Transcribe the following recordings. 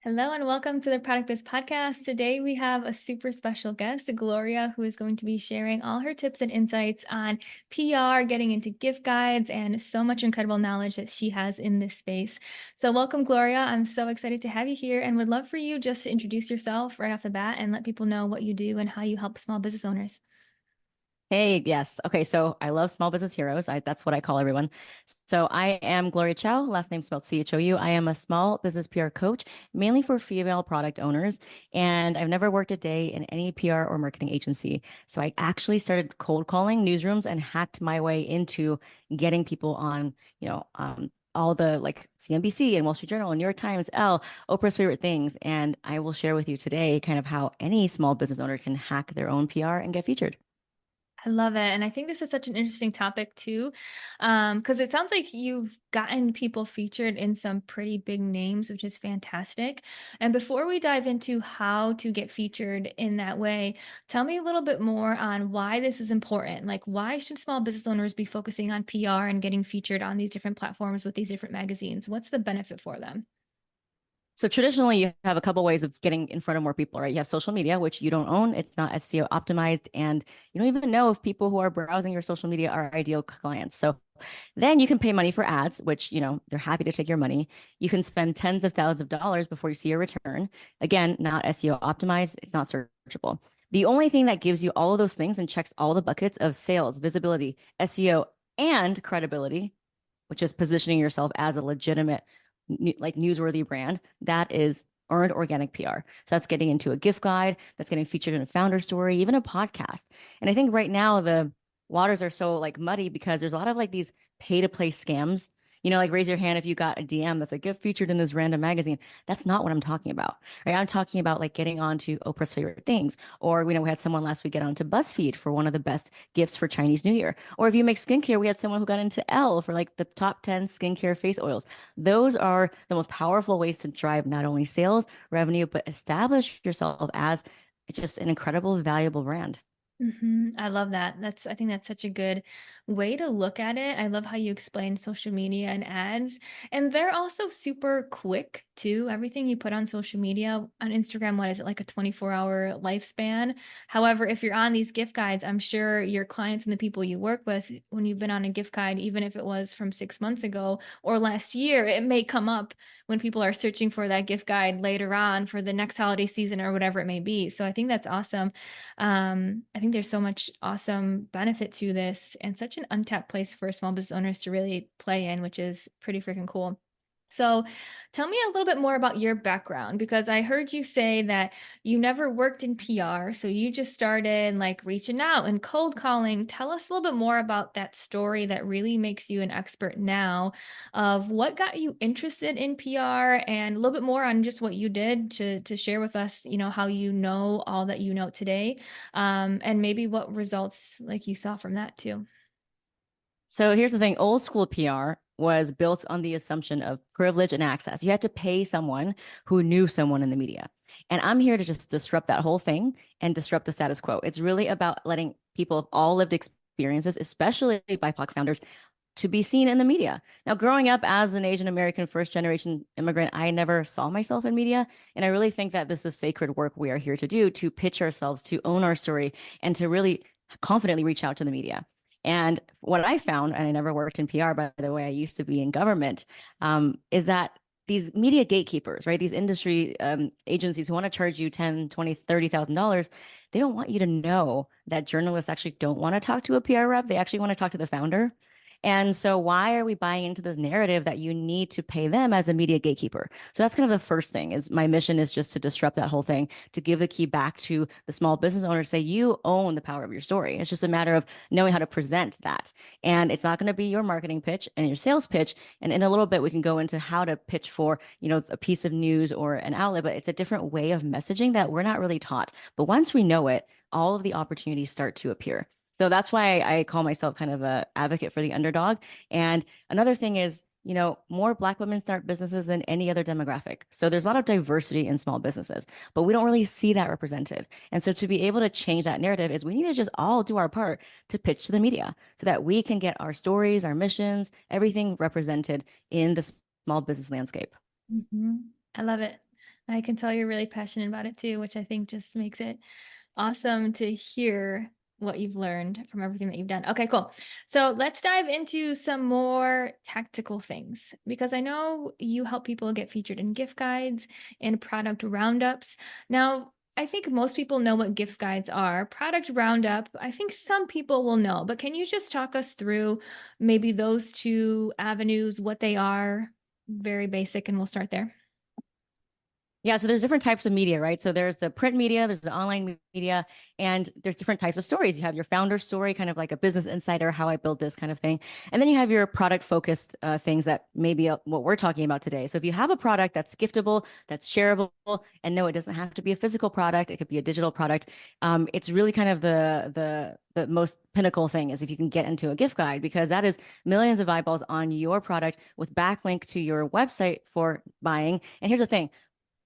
Hello and welcome to the Product Biz Podcast. Today we have a super special guest, Gloria, who is going to be sharing all her tips and insights on PR, getting into gift guides, and so much incredible knowledge that she has in this space. So, welcome, Gloria. I'm so excited to have you here and would love for you just to introduce yourself right off the bat and let people know what you do and how you help small business owners. Hey, yes. Okay, so I love small business heroes. That's what I call everyone. So I am Gloria Chou, last name spelled Chou. I am a small business PR coach, mainly for female product owners, and I've never worked a day in any PR or marketing agency. So I actually started cold calling newsrooms and hacked my way into getting people on, all the like CNBC and Wall Street Journal and New York Times, Oprah's favorite things. And I will share with you today kind of how any small business owner can hack their own PR and get featured. I love it. And I think this is such an interesting topic too, because it sounds like you've gotten people featured in some pretty big names, which is fantastic. And before we dive into how to get featured in that way, tell me a little bit more on why this is important. Like, why should small business owners be focusing on PR and getting featured on these different platforms with these different magazines? What's the benefit for them? So traditionally, you have a couple ways of getting in front of more people, right? You have social media, which you don't own. It's not SEO optimized, and you don't even know if people who are browsing your social media are ideal clients. So then you can pay money for ads, which, they're happy to take your money. You can spend tens of thousands of dollars before you see a return. Again, not SEO optimized. It's not searchable. The only thing that gives you all of those things and checks all the buckets of sales, visibility, SEO, and credibility, which is positioning yourself as a legitimate, like newsworthy brand, that is earned organic PR. So that's getting into a gift guide, that's getting featured in a founder story, even a podcast. And I think right now the waters are so like muddy because there's a lot of like these pay to play scams. Like raise your hand if you got a DM that's like get featured in this random magazine. That's not what I'm talking about. Right? I'm talking about like getting onto Oprah's favorite things. Or, we had someone last week get onto BuzzFeed for one of the best gifts for Chinese New Year. Or if you make skincare, we had someone who got into Elle for like the top 10 skincare face oils. Those are the most powerful ways to drive not only sales, revenue, but establish yourself as just an incredible, valuable brand. I love that. I think that's such a good way to look at it. I love how you explain social media and ads. And they're also super quick too. Everything you put on social media, on Instagram, what is it, like a 24-hour lifespan? However, if you're on these gift guides, I'm sure your clients and the people you work with, when you've been on a gift guide, even if it was from 6 months ago or last year, it may come up when people are searching for that gift guide later on for the next holiday season or whatever it may be. So I think that's awesome. I think there's so much awesome benefit to this and such an untapped place for small business owners to really play in, which is pretty freaking cool. So, tell me a little bit more about your background because I heard you say that you never worked in PR, so you just started like reaching out and cold calling. Tell us a little bit more about that story that really makes you an expert now of what got you interested in PR and a little bit more on just what you did to share with us, how you know all that you know today, and maybe what results like you saw from that too. So here's the thing, old school PR was built on the assumption of privilege and access. You had to pay someone who knew someone in the media. And I'm here to just disrupt that whole thing and disrupt the status quo. It's really about letting people of all lived experiences, especially BIPOC founders, to be seen in the media. Now, growing up as an Asian American first generation immigrant, I never saw myself in media. And I really think that this is sacred work we are here to do, to pitch ourselves, to own our story, and to really confidently reach out to the media. And what I found, and I never worked in PR, by the way, I used to be in government, is that these media gatekeepers, right? These industry agencies who want to charge you 10, 20, $30,000, they don't want you to know that journalists actually don't want to talk to a PR rep. They actually want to talk to the founder. And so why are we buying into this narrative that you need to pay them as a media gatekeeper? So that's kind of the first thing is my mission is just to disrupt that whole thing, to give the key back to the small business owner, say you own the power of your story. It's just a matter of knowing how to present that. And it's not going to be your marketing pitch and your sales pitch. And in a little bit, we can go into how to pitch for, a piece of news or an outlet, but it's a different way of messaging that we're not really taught. But once we know it, all of the opportunities start to appear. So that's why I call myself kind of a advocate for the underdog. And another thing is, more Black women start businesses than any other demographic. So there's a lot of diversity in small businesses, but we don't really see that represented. And so to be able to change that narrative is we need to just all do our part to pitch to the media so that we can get our stories, our missions, everything represented in the small business landscape. hmm I love it. I can tell you're really passionate about it too, which I think just makes it awesome to hear what you've learned from everything that you've done. Okay, cool. So let's dive into some more tactical things because I know you help people get featured in gift guides and product roundups. Now, I think most people know what gift guides are. Product roundup, I think some people will know, but can you just talk us through maybe those two avenues, what they are? Very basic, and we'll start there. Yeah, so there's different types of media, right? So there's the print media, there's the online media, and there's different types of stories. You have your founder story, kind of like a business insider, how I built this kind of thing. And then you have your product focused things that maybe what we're talking about today. So if you have a product that's giftable, that's shareable, and no, it doesn't have to be a physical product, it could be a digital product. It's really kind of the most pinnacle thing is if you can get into a gift guide because that is millions of eyeballs on your product with backlink to your website for buying. And here's the thing,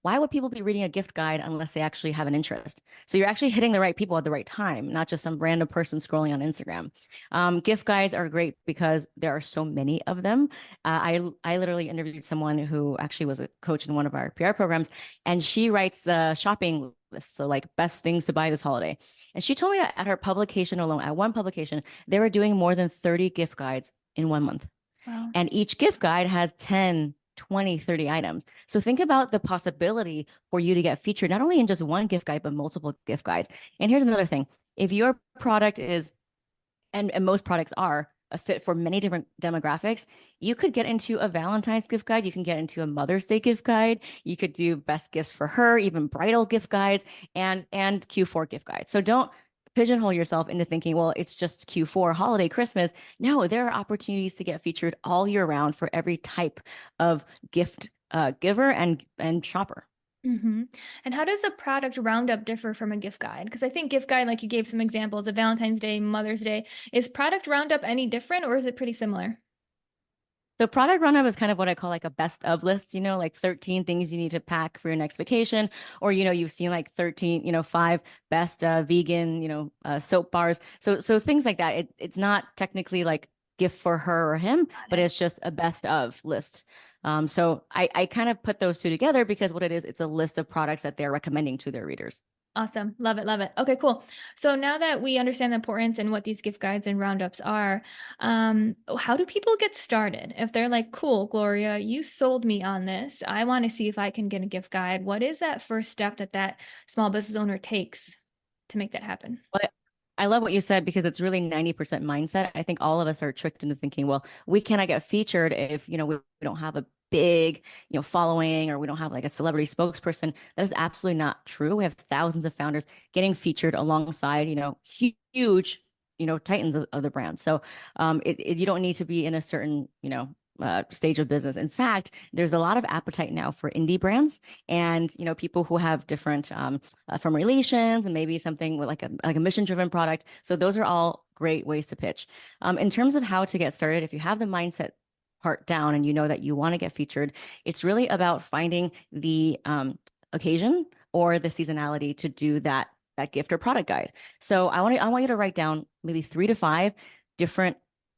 why would people be reading a gift guide unless they actually have an interest? So you're actually hitting the right people at the right time, not just some random person scrolling on Instagram. Gift guides are great because there are so many of them. I literally interviewed someone who actually was a coach in one of our PR programs, and she writes the shopping list, so like best things to buy this holiday. And she told me that at her publication alone, at one publication, they were doing more than 30 gift guides in 1 month. Wow. And each gift guide has 10, 20, 30 items. So think about the possibility for you to get featured not only in just one gift guide, but multiple gift guides. And here's another thing. If your product is, and most products are, a fit for many different demographics, you could get into a Valentine's gift guide. You can get into a Mother's Day gift guide. You could do best gifts for her, even bridal gift guides, and Q4 gift guides. So don't pigeonhole yourself into thinking, well, it's just Q4, holiday, Christmas. No, there are opportunities to get featured all year round for every type of gift giver and shopper. Mhm. And how does a product roundup differ from a gift guide? Because I think gift guide, like you gave some examples of Valentine's Day, Mother's Day. Is product roundup any different or is it pretty similar? So product roundup is kind of what I call like a best of list, like 13 things you need to pack for your next vacation, or you've seen like 13, five best vegan, soap bars. So things like that. It's not technically like gift for her or him, Got but it. it's just a best of list. So I kind of put those two together because what it is, it's a list of products that they're recommending to their readers. Awesome. Love it. Love it. Okay, cool. So now that we understand the importance and what these gift guides and roundups are, how do people get started? If they're like, cool, Gloria, you sold me on this. I want to see if I can get a gift guide. What is that first step that that small business owner takes to make that happen? But I love what you said because it's really 90% mindset. I think all of us are tricked into thinking, well, we cannot get featured if, we don't have a big, following or we don't have like a celebrity spokesperson. That is absolutely not true. We have thousands of founders getting featured alongside, huge, titans of the brand. So you don't need to be in a certain, stage of business. In fact, there's a lot of appetite now for indie brands and people who have different from relations and maybe something with like a mission driven product. So those are all great ways to pitch. In terms of how to get started, if you have the mindset part down and you know that you want to get featured, it's really about finding the occasion or the seasonality to do that gift or product guide. So I want you to write down maybe 3 to 5 different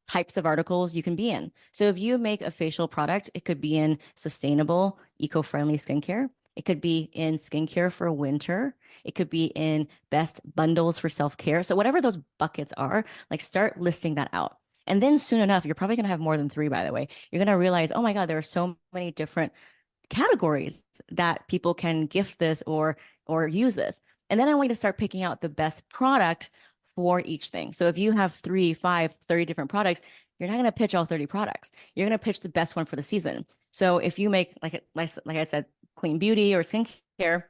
types of articles you can be in. So if you make a facial product, it could be in sustainable, eco-friendly skincare. It could be in skincare for winter. It could be in best bundles for self-care. So whatever those buckets are, like start listing that out. And then soon enough, you're probably going to have more than 3, by the way. You're going to realize, oh my God, there are so many different categories that people can gift this or use this. And then I want you to start picking out the best product for each thing. So if you have 3, 5, 30 different products, you're not going to pitch all 30 products. You're going to pitch the best one for the season. So if you make like I said, clean beauty or skincare,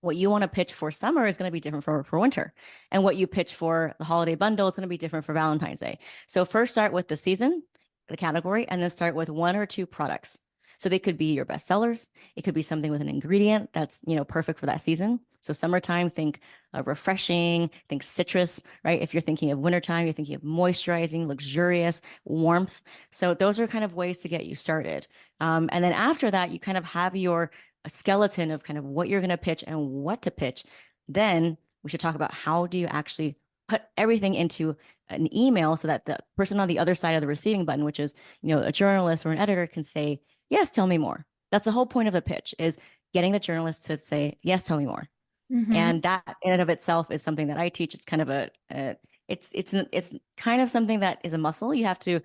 what you want to pitch for summer is going to be different for winter. And what you pitch for the holiday bundle is going to be different for Valentine's Day. So first start with the season, the category, and then start with 1 or 2 products. So they could be your best sellers. It could be something with an ingredient that's, perfect for that season. So summertime, think refreshing, think citrus, right? If you're thinking of wintertime, you're thinking of moisturizing, luxurious, warmth. So those are kind of ways to get you started. And then after that, you kind of have your skeleton of kind of what you're going to pitch and what to pitch. Then we should talk about how do you actually put everything into an email so that the person on the other side of the receiving button, which is, a journalist or an editor can say, yes, tell me more. That's the whole point of the pitch is getting the journalist to say, yes, tell me more. Mm-hmm. And that in and of itself is something that I teach. It's kind of it's kind of something that is a muscle. You have to,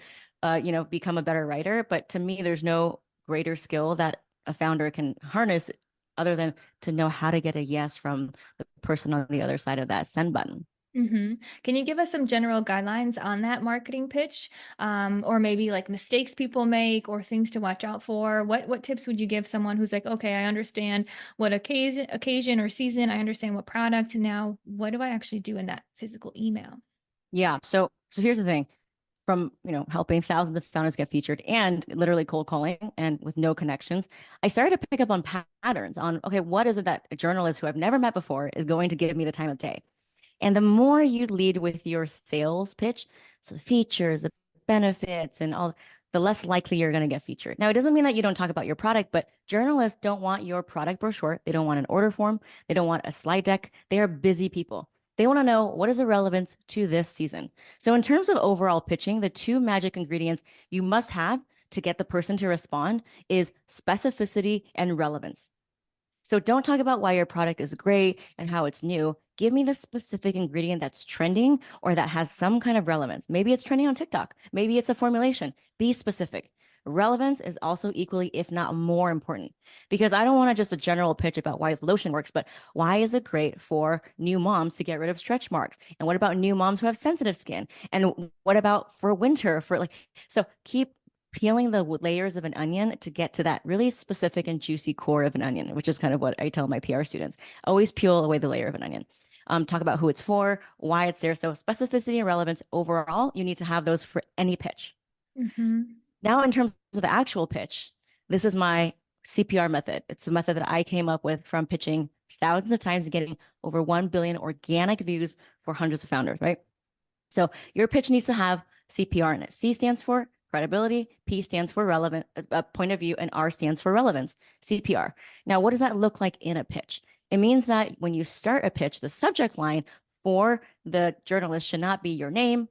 become a better writer. But to me, there's no greater skill that a founder can harness other than to know how to get a yes from the person on the other side of that send button. Mm-hmm. Can you give us some general guidelines on that marketing pitch, or maybe like mistakes people make or things to watch out for? What tips would you give someone who's like, okay, I understand what occasion or season, I understand what product. Now, what do I actually do in that physical email? Yeah. So here's the thing. From helping thousands of founders get featured and literally cold calling and with no connections, I started to pick up on patterns on, okay, what is it that a journalist who I've never met before is going to give me the time of day? And the more you lead with your sales pitch, so the features, the benefits, and all, the less likely you're going to get featured. Now, it doesn't mean that you don't talk about your product, but journalists don't want your product brochure. They don't want an order form. They don't want a slide deck. They are busy people. They want to know what is the relevance to this season. So, in terms of overall pitching, the two magic ingredients you must have to get the person to respond is specificity and relevance. So don't talk about why your product is great and how it's new. Give me the specific ingredient that's trending or that has some kind of relevance. Maybe it's trending on TikTok. Maybe it's a formulation. Be specific. Relevance is also equally, if not more important, because I don't want to just a general pitch about why lotion works, but why is it great for new moms to get rid of stretch marks? And what about new moms who have sensitive skin? And what about for winter? So keep peeling the layers of an onion to get to that really specific and juicy core of an onion, which is kind of what I tell my PR students. Always peel away the layer of an onion. Talk about who it's for, why it's there. So specificity and relevance overall, you need to have those for any pitch. Mm-hmm. Now, in terms of the actual pitch, this is my CPR method. It's a method that I came up with from pitching thousands of times and getting over 1 billion organic views for hundreds of founders, right? So your pitch needs to have CPR in it. C stands for credibility, P stands for relevant point of view, and R stands for relevance, CPR. Now, what does that look like in a pitch? It means that when you start a pitch, the subject line for the journalist should not be your name.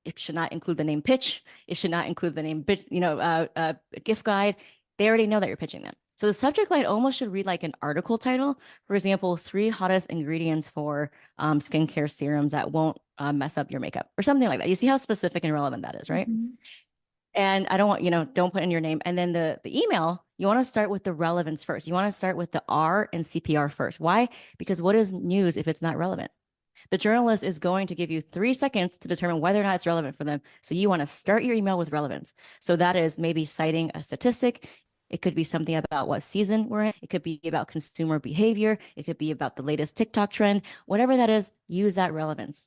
It should not include the name pitch. It should not include the name, gift guide. They already know that you're pitching them. So the subject line almost should read like an article title. For example, three hottest ingredients for skincare serums that won't mess up your makeup or something like that. You see how specific and relevant that is, right? Mm-hmm. And I don't want, don't put in your name. And then the email, you want to start with the relevance first. You want to start with the R and CPR first. Why? Because what is news if it's not relevant? The journalist is going to give you 3 seconds to determine whether or not it's relevant for them. So you want to start your email with relevance. So that is maybe citing a statistic. It could be something about what season we're in. It could be about consumer behavior. It could be about the latest TikTok trend. Whatever that is, use that relevance.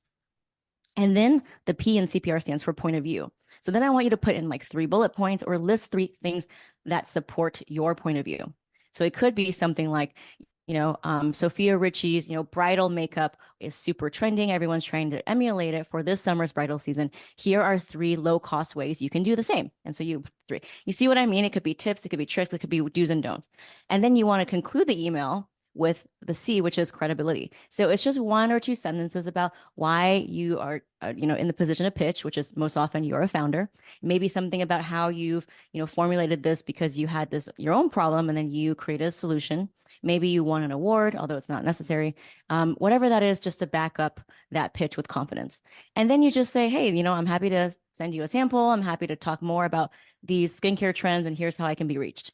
And then the P in CPR stands for point of view. So then I want you to put in like 3 bullet points or list 3 things that support your point of view. So it could be something like, Sophia Richie's, bridal makeup is super trending. Everyone's trying to emulate it for this summer's bridal season. Here are 3 low-cost ways you can do the same. And so you see what I mean? It could be tips, it could be tricks, it could be do's and don'ts. And then you want to conclude the email with the C, which is credibility. So it's just 1 or 2 sentences about why you are, in the position of pitch, which is most often you're a founder. Maybe something about how you've, formulated this because you had your own problem and then you created a solution. Maybe you won an award, although it's not necessary. Whatever that is, just to back up that pitch with confidence. And then you just say, hey, I'm happy to send you a sample. I'm happy to talk more about these skincare trends, and here's how I can be reached.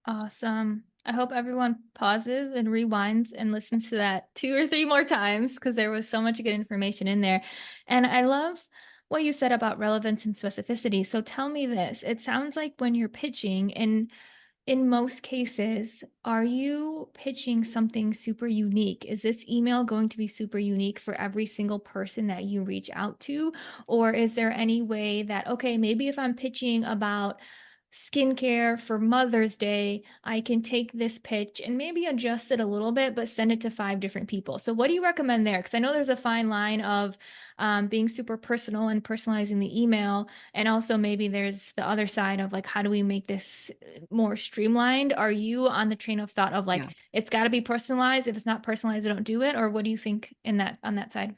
Awesome. I hope everyone pauses and rewinds and listens to that 2 or 3 more times because there was so much good information in there. And I love what you said about relevance and specificity. So tell me this. It sounds like when you're pitching, and in most cases, are you pitching something super unique? Is this email going to be super unique for every single person that you reach out to? Or is there any way that, okay, maybe if I'm pitching about skincare for Mother's Day, I can take this pitch and maybe adjust it a little bit, but send it to 5 different people. So, what do you recommend there? Because I know there's a fine line of being super personal and personalizing the email. And also, maybe there's the other side of like, how do we make this more streamlined? Are you on the train of thought of Yeah. like, it's got to be personalized? If it's not personalized, I don't do it? Or what do you think in that on that side?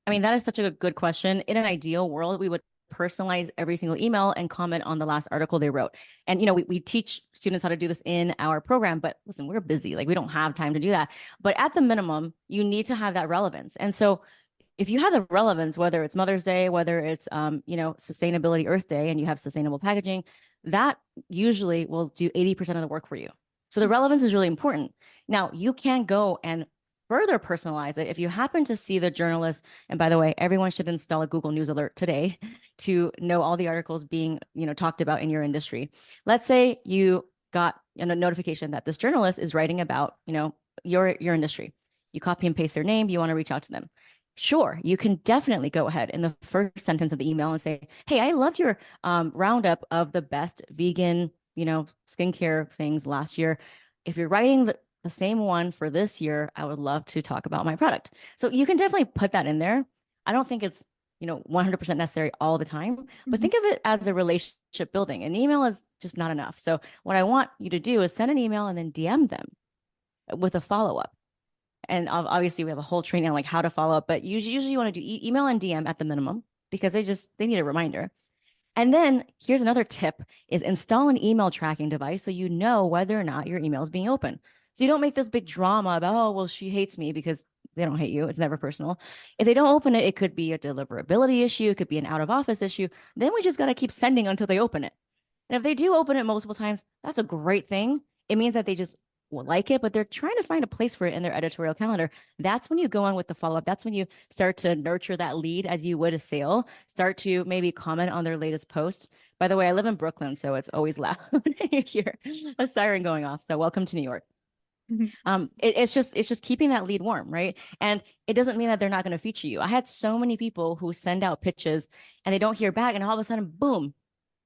I mean, that is such a good question. In an ideal world, we would personalize every single email and comment on the last article they wrote. And, we teach students how to do this in our program, but listen, we're busy. Like we don't have time to do that. But at the minimum, you need to have that relevance. And so if you have the relevance, whether it's Mother's Day, whether it's Sustainability Earth Day, and you have sustainable packaging, that usually will do 80% of the work for you. So the relevance is really important. Now you can go and further personalize it if you happen to see the journalist. And by the way, everyone should install a Google News alert today to know all the articles being talked about in your industry. Let's say you got a notification that this journalist is writing about your industry. You copy and paste their name. You want to reach out to them. Sure, you can definitely go ahead in the first sentence of the email and say, "Hey, I loved your roundup of the best vegan, skincare things last year. If you're writing the same one for this year, I would love to talk about my product." So you can definitely put that in there. I don't think it's 100% necessary all the time, but Mhm. think of it as a relationship building. An email is just not enough. So what I want you to do is send an email and then DM them with a follow up. And obviously we have a whole training on like how to follow up, but usually you want to do email and DM at the minimum because they need a reminder. And then here's another tip is install an email tracking device so you know whether or not your email is being open. So you don't make this big drama about, oh, well, she hates me, because they don't hate you. It's never personal. If they don't open it, it could be a deliverability issue. It could be an out of office issue. Then we just got to keep sending until they open it. And if they do open it multiple times, that's a great thing. It means that they just will like it, but they're trying to find a place for it in their editorial calendar. That's when you go on with the follow up. That's when you start to nurture that lead as you would a sale. Start to maybe comment on their latest post. By the way, I live in Brooklyn, so it's always loud. You hear a siren going off. So welcome to New York. Mhm. It's just keeping that lead warm, right? And it doesn't mean that they're not going to feature you. I had so many people who send out pitches and they don't hear back, and all of a sudden, boom,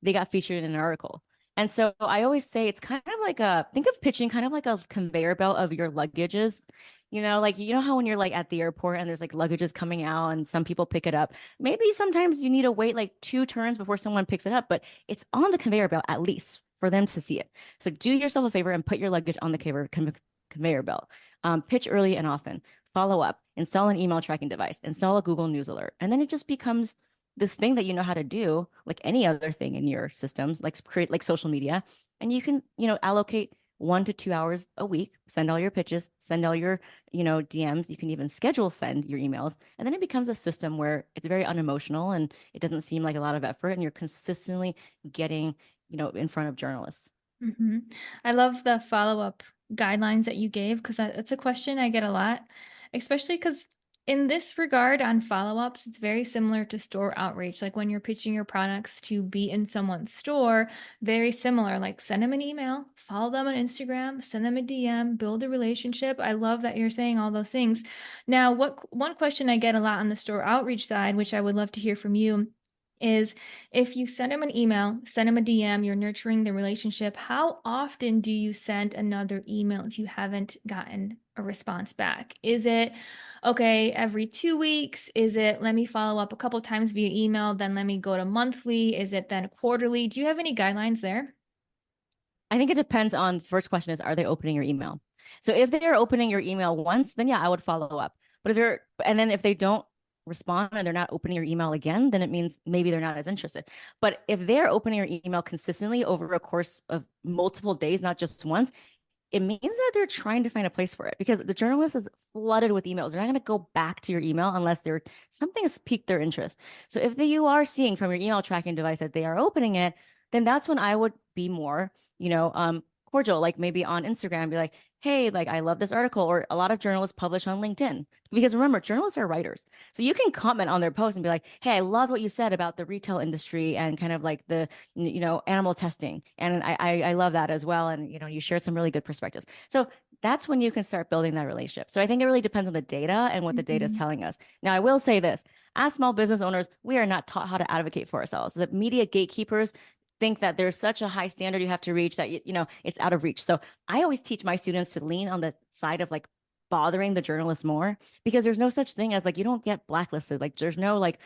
they got featured in an article. And so I always say it's kind of like think of pitching kind of like a conveyor belt of your luggages. Like, how when you're like at the airport and there's like luggages coming out and some people pick it up. Maybe sometimes you need to wait like two turns before someone picks it up, but it's on the conveyor belt at least for them to see it. So do yourself a favor and put your luggage on the conveyor belt. Pitch early and often. Follow up. Install an email tracking device. Install a Google News alert. And then it just becomes this thing that you know how to do, like any other thing in your systems, like create like social media, and you can, allocate 1 to 2 hours a week, send all your pitches, send all your, DMs. You can even schedule send your emails, and then it becomes a system where it's very unemotional and it doesn't seem like a lot of effort, and you're consistently getting, in front of journalists. Mhm. I love the follow-up guidelines that you gave because that's a question I get a lot, especially because in this regard on follow-ups, it's very similar to store outreach. Like when you're pitching your products to be in someone's store, very similar. Like send them an email, follow them on Instagram, send them a DM, build a relationship. I love that you're saying all those things. Now, what one question I get a lot on the store outreach side, which I would love to hear from you, is if you send them an email, send them a DM, you're nurturing the relationship. How often do you send another email if you haven't gotten a response back? Is it, okay, every 2 weeks? Is it, let me follow up a couple times via email, then let me go to monthly? Is it then quarterly? Do you have any guidelines there? I think it depends on, first question is, are they opening your email? So if they're opening your email once, then yeah, I would follow up. But if they don't respond and they're not opening your email again, then it means maybe they're not as interested. But if they're opening your email consistently over a course of multiple days, not just once, it means that they're trying to find a place for it, because the journalist is flooded with emails. They're not going to go back to your email unless something has piqued their interest. So if you are seeing from your email tracking device that they are opening it, then that's when I would be more, cordial, like maybe on Instagram, be like, hey, like I love this article. Or a lot of journalists publish on LinkedIn, because remember, journalists are writers. So you can comment on their post and be like, hey, I love what you said about the retail industry and kind of like the, animal testing. And I love that as well. And, you shared some really good perspectives. So that's when you can start building that relationship. So I think it really depends on the data and what the data is Mhm. telling us. Now, I will say this, as small business owners, we are not taught how to advocate for ourselves. The media gatekeepers think that there's such a high standard you have to reach that it's out of reach. So I always teach my students to lean on the side of like bothering the journalists more, because there's no such thing as like you don't get blacklisted. Like there's no like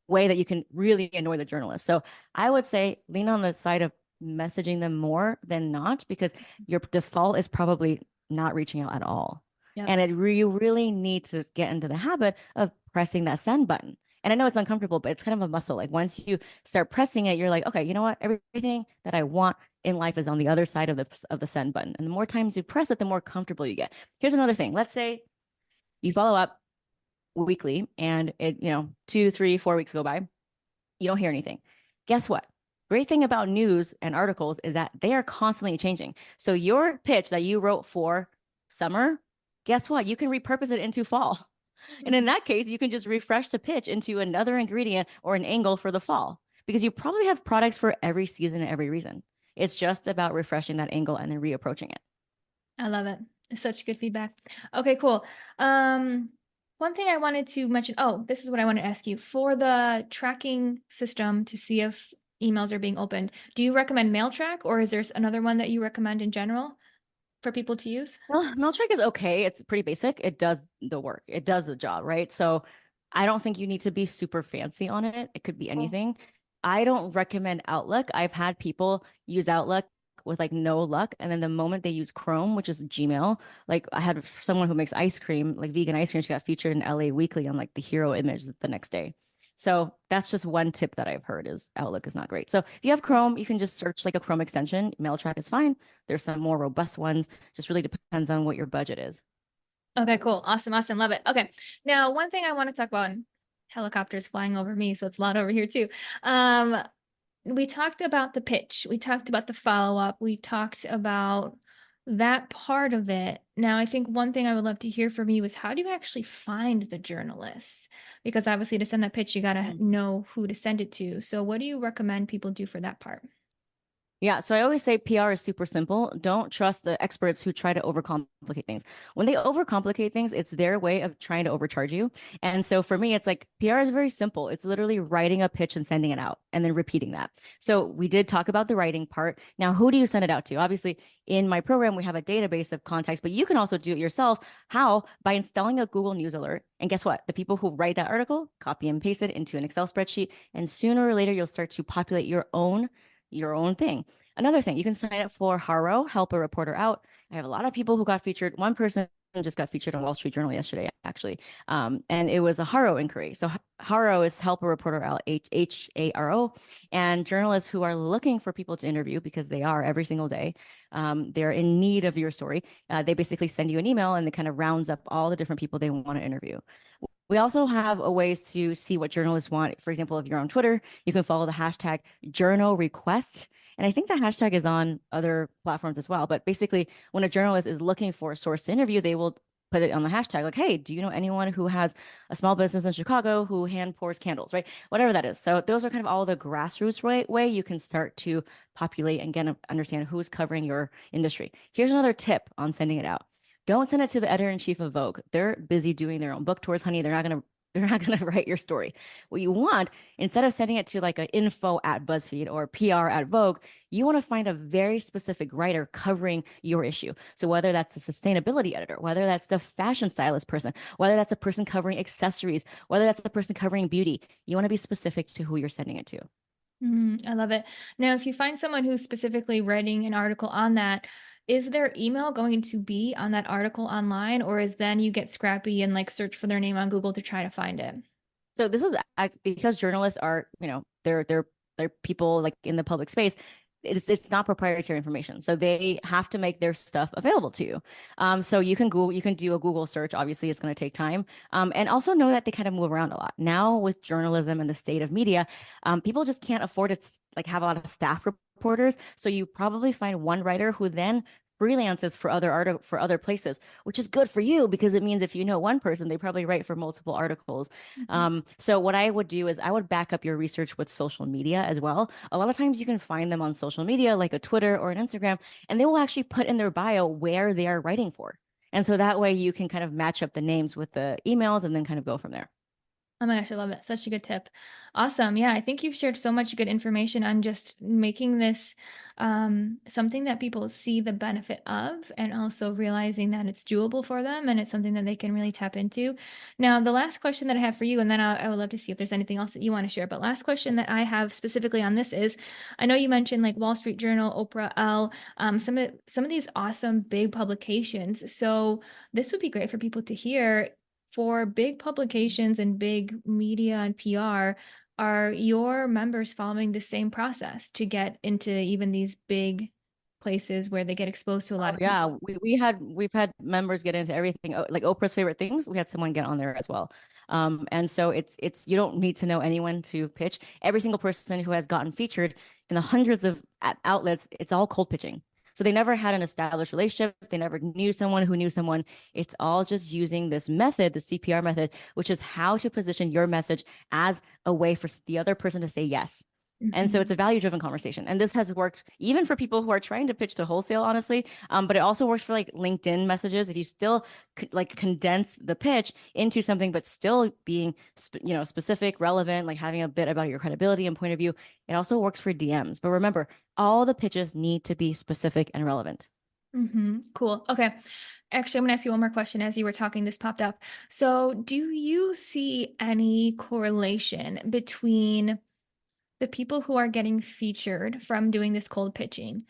way that you can really annoy the journalist. So I would say lean on the side of messaging them more than not, because your default is probably not reaching out at all. Yep. And you really need to get into the habit of pressing that send button. And I know it's uncomfortable, but it's kind of a muscle. Like once you start pressing it, you're like, okay, you know what? Everything that I want in life is on the other side of the send button. And the more times you press it, the more comfortable you get. Here's another thing. Let's say you follow up weekly and it, 2, 3, 4 weeks go by, you don't hear anything. Guess what? Great thing about news and articles is that they are constantly changing. So your pitch that you wrote for summer, guess what? You can repurpose it into fall. And in Mhm. that case, you can just refresh the pitch into another ingredient or an angle for the fall because you probably have products for every season and every reason. It's just about refreshing that angle and then reapproaching it. I love it. It's such good feedback. Okay, cool. Um, One thing I wanted to mention, oh, this is what I want to ask you. For the tracking system to see if emails are being opened, do you recommend MailTrack or is there another one that you recommend in general for people to use? Well, Mailchimp is okay. It's pretty basic. It does the work. It does the job, right? So I don't think you need to be super fancy on it. It could be Cool. anything. I don't recommend Outlook. I've had people use Outlook with like no luck. And then the moment they use Chrome, which is Gmail, like I had someone who makes ice cream, like vegan ice cream, she got featured in LA Weekly on like the hero image the next day. So that's just one tip that I've heard is Outlook is not great. So if you have Chrome, you can just search like a Chrome extension. MailTrack is fine. There's some more robust ones. Just really depends on what your budget is. Okay, cool. Awesome, awesome. Love it. Okay. Now, one thing I want to talk about, and helicopters flying over me, so it's a lot over here too. Um, we talked about the pitch. We talked about the follow-up. We talked about that part of it. Now, I think one thing I would love to hear from you is how do you actually find the journalists? Because obviously to send that pitch, you got to know who to send it to. So what do you recommend people do for that part? Yeah, so I always say PR is super simple. Don't trust the experts who try to overcomplicate things. When they overcomplicate things, it's their way of trying to overcharge you. And so for me, it's like PR is very simple. It's literally writing a pitch and sending it out and then repeating that. So we did talk about the writing part. Now, who do you send it out to? Obviously, in my program, we have a database of contacts, but you can also do it yourself. How? By installing a Google News alert. And guess what? The people who write that article, copy and paste it into an Excel spreadsheet, and sooner or later you'll start to populate your own thing. Another thing, you can sign up for Haro, help a reporter out. I have a lot of people who got featured. One person just got featured on Wall Street Journal yesterday, actually. And it was a Haro inquiry. So Haro is help a reporter out, Haro, and journalists who are looking for people to interview because they are every single day. They're in need of your story. They basically send you an email and it kind of rounds up all the different people they want to interview. We also have a ways to see what journalists want. For example, if you're on Twitter, you can follow the hashtag journal request. And I think the hashtag is on other platforms as well. But basically, when a journalist is looking for a source to interview, they will put it on the hashtag like, hey, do you know anyone who has a small business in Chicago who hand pours candles, right? Whatever that is. So those are kind of all the grassroots way you can start to populate and get understand who's covering your industry. Here's another tip on sending it out. Don't send it to the editor-in-chief of Vogue. They're busy doing their own book tours, honey. They're not gonna write your story. What you want, instead of sending it to like an info at BuzzFeed or PR at Vogue, you want to find a very specific writer covering your issue. So whether that's a sustainability editor, whether that's the fashion stylist person, whether that's a person covering accessories, whether that's the person covering beauty, you want to be specific to who you're sending it to. I love it. Now, if you find someone who's specifically writing an article on that, is their email going to be on that article online, or is then you get scrappy and like search for their name on Google to try to find it? So this is because journalists are, they're people like in the public space. It's not proprietary information, so they have to make their stuff available to you. So you can do a Google search. Obviously, it's going to take time, and also know that they kind of move around a lot now with journalism and the state of media. People just can't afford to like have a lot of staff reporters. So you probably find one writer who then freelances for other places, which is good for you because it means if you know one person, they probably write for multiple articles. Mhm. So what I would do is I would back up your research with social media as well. A lot of times you can find them on social media, like a Twitter or an Instagram, and they will actually put in their bio where they are writing for. And so that way you can kind of match up the names with the emails and then kind of go from there. Oh my gosh, I love it. Such a good tip. Awesome. Yeah, I think you've shared so much good information on just making this something that people see the benefit of and also realizing that it's doable for them and it's something that they can really tap into. Now, the last question that I have for you, and then I would love to see if there's anything else that you want to share. But last question that I have specifically on this is, I know you mentioned like Wall Street Journal, Oprah, Elle, some of these awesome big publications. So this would be great for people to hear for big publications and big media and PR, are your members following the same process to get into even these big places where they get exposed to a lot Oh of yeah, people? we've had members get into everything. Like Oprah's favorite things. We had someone get on there as well. And so it's you don't need to know anyone to pitch. Every single person who has gotten featured in the hundreds of outlets, it's all cold pitching. So they never had an established relationship. They never knew someone who knew someone. It's all just using this method, the CPR method, which is how to position your message as a way for the other person to say yes. And so it's Mhm. a value driven conversation. And this has worked even for people who are trying to pitch to wholesale, honestly. But it also works for like LinkedIn messages. If you still like condense the pitch into something, but still being, specific, relevant, like having a bit about your credibility and point of view, it also works for DMs. But remember, all the pitches need to be specific and relevant. Cool. Okay. Actually, I'm going to ask you one more question. As you were talking, this popped up. So, do you see any correlation between the people who are getting featured from doing this cold pitching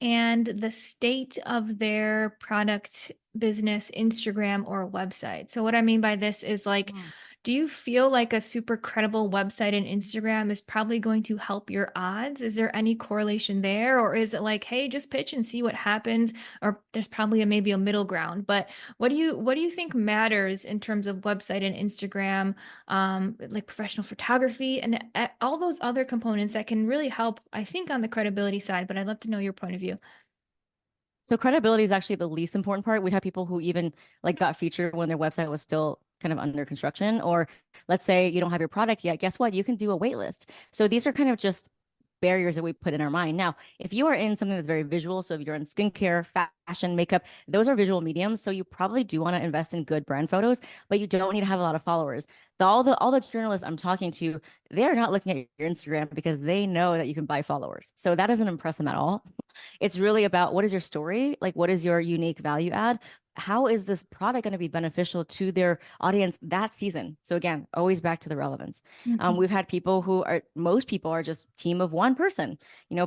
and the state of their product, business, Instagram, or website? So, what I mean by this is like, Mm. do you feel like a super credible website and Instagram is probably going to help your odds? Is there any correlation there? Or is it like, hey, just pitch and see what happens? Or there's probably maybe a middle ground. But what do you think matters in terms of website and Instagram, like professional photography and all those other components that can really help, I think, on the credibility side? But I'd love to know your point of view. So credibility is actually the least important part. We had people who even like got featured when their website was still kind of under construction, or let's say you don't have your product yet. Guess what? You can do a wait list. So these are kind of just barriers that we put in our mind. Now, if you are in something that's very visual, so if you're in skincare, fashion, makeup, those are visual mediums. So you probably do want to invest in good brand photos, but you don't need to have a lot of followers. All the journalists I'm talking to, they are not looking at your Instagram because they know that you can buy followers. So that doesn't impress them at all. It's really about what is your story? Like, what is your unique value add? How is this product going to be beneficial to their audience that season? So again, always back to the relevance. Mhm. We've had people who are most people are just team of one person,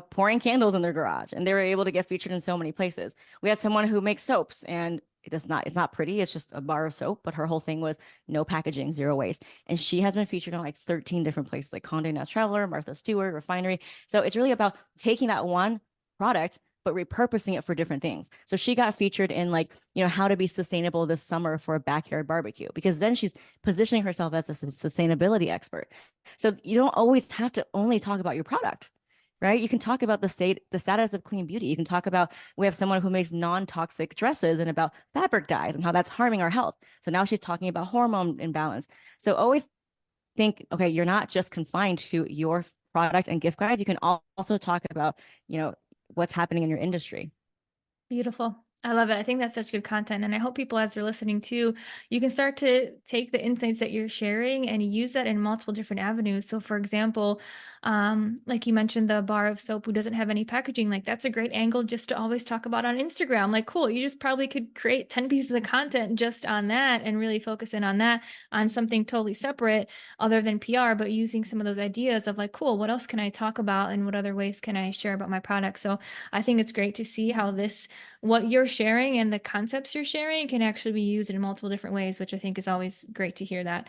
pouring candles in their garage, and they were able to get featured in so many places. We had someone who makes soaps, and it's not pretty. It's just a bar of soap, but her whole thing was no packaging, zero waste, and she has been featured on like 13 different places, like Condé Nast Traveler, Martha Stewart, Refinery. So it's really about taking that one product but repurposing it for different things. So she got featured in like, how to be sustainable this summer for a backyard barbecue because then she's positioning herself as a sustainability expert. So you don't always have to only talk about your product, right? You can talk about the status of clean beauty. You can talk about we have someone who makes non-toxic dresses and about fabric dyes and how that's harming our health. So now she's talking about hormone imbalance. So always think, okay, you're not just confined to your product and gift guides. You can also talk about, you know, what's happening in your industry. Beautiful. I love it. I think that's such good content. And I hope people, as they're listening too, you can start to take the insights that you're sharing and use that in multiple different avenues. So, for example, like you mentioned, the bar of soap who doesn't have any packaging, like that's a great angle just to always talk about on Instagram. Like, cool, you just probably could create 10 pieces of content just on that and really focus in on that, on something totally separate other than PR, but using some of those ideas of like, cool, what else can I talk about and what other ways can I share about my product? So, I think it's great to see how what you're sharing and the concepts you're sharing can actually be used in multiple different ways, which I think is always great to hear that.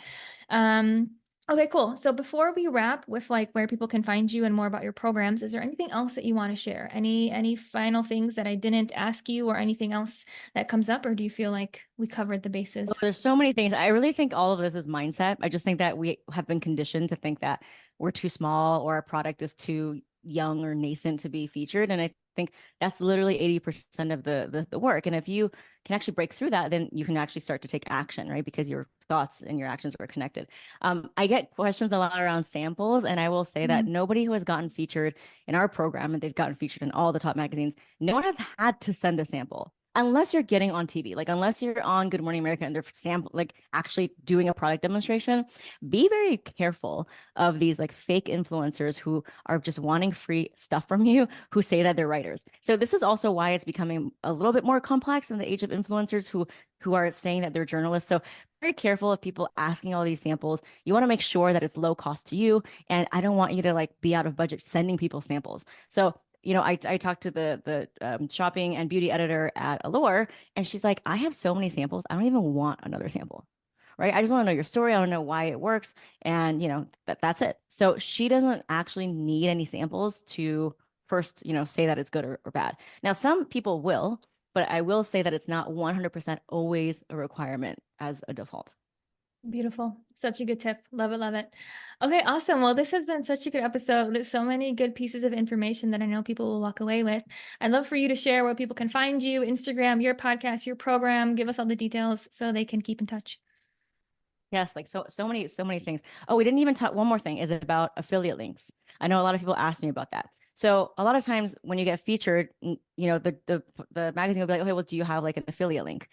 Okay, cool. So before we wrap with like where people can find you and more about your programs, is there anything else that you want to share? Any final things that I didn't ask you or anything else that comes up, or do you feel like we covered the Oh, bases? there's so many things. I really think all of this is mindset. I just think that we have been conditioned to think that we're too small or our product is too young or nascent to be featured. And I think that's literally 80% of the work. And if you can actually break through that, then you can actually start to take action, right? Because your thoughts and your actions are connected. I get questions a lot around samples, and I will say that Mhm. nobody who has gotten featured in our program, and they've gotten featured in all the top magazines, no one has had to send a sample unless you're getting on TV, like unless you're on Good Morning America and they're like actually doing a product demonstration, be very careful of these like fake influencers who are just wanting free stuff from you, who say that they're writers. So this is also why it's becoming a little bit more complex in the age of influencers who are saying that they're journalists. So very careful of people asking all these samples. You want to make sure that it's low cost to you. And I don't want you to like be out of budget sending people samples. So I talked to the shopping and beauty editor at Allure, and she's like, I have so many samples, I don't even want another sample. right? I just want to know your story. I want to know why it works. And, that's it. So she doesn't actually need any samples to first, say that it's good or bad. Now, some people will, but I will say that it's not 100% always a requirement as a default. Beautiful. Such a good tip. Love it, love it. Okay, awesome. Well, this has been such a good episode. There's so many good pieces of information that I know people will walk away with. I'd love for you to share where people can find you, Instagram, your podcast, your program. Give us all the details so they can keep in touch. Yes, like so many things. Oh, we didn't even talk. One more thing is about affiliate links. I know a lot of people ask me about that. So a lot of times when you get featured, the magazine will be like, okay, well, do you have like an affiliate link?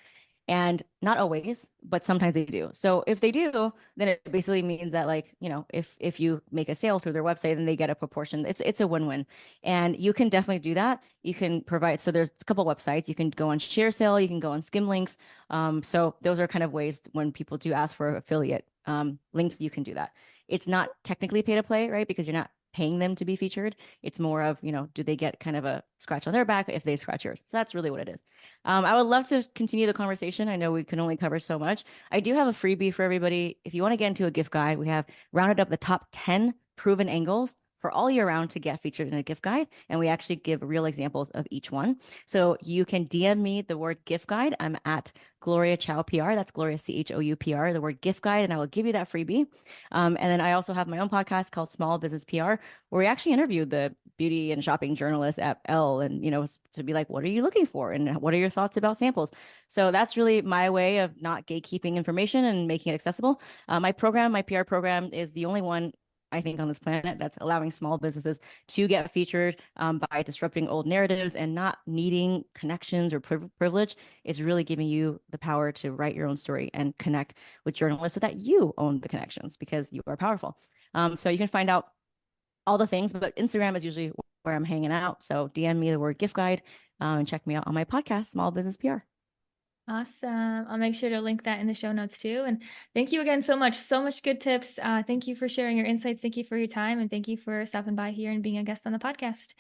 And not always, but sometimes they do. So if they do, then it basically means that like, if you make a sale through their website, then they get a proportion. It's a win-win. And you can definitely do that. You can provide, so there's a couple websites. You can go on ShareSale, you can go on Skimlinks. So those are kind of ways when people do ask for affiliate links, you can do that. It's not technically pay to play, right? Because you're not paying them to be featured. It's more of, do they get kind of a scratch on their back if they scratch yours? So that's really what it is. I would love to continue the conversation. I know we can only cover so much. I do have a freebie for everybody. If you want to get into a gift guide, we have rounded up the top 10 proven angles for all year round to get featured in a gift guide. And we actually give real examples of each one. So you can DM me the word gift guide. I'm at Gloria Chou PR. That's Gloria Chou PR, the word gift guide, and I will give you that freebie. And then I also have my own podcast called Small Business PR, where we actually interviewed the beauty and shopping journalist at Elle, and to be like, what are you looking for, and what are your thoughts about samples? So that's really my way of not gatekeeping information and making it accessible. My program, my PR program, is the only one I think on this planet that's allowing small businesses to get featured by disrupting old narratives and not needing connections or privilege. It's really giving you the power to write your own story and connect with journalists so that you own the connections because you are powerful. So you can find out all the things, but Instagram is usually where I'm hanging out. So DM me the word gift guide and check me out on my podcast, Small Business PR. Awesome. I'll make sure to link that in the show notes too. And thank you again so much. So much good tips. Thank you for sharing your insights. Thank you for your time. And thank you for stopping by here and being a guest on the podcast.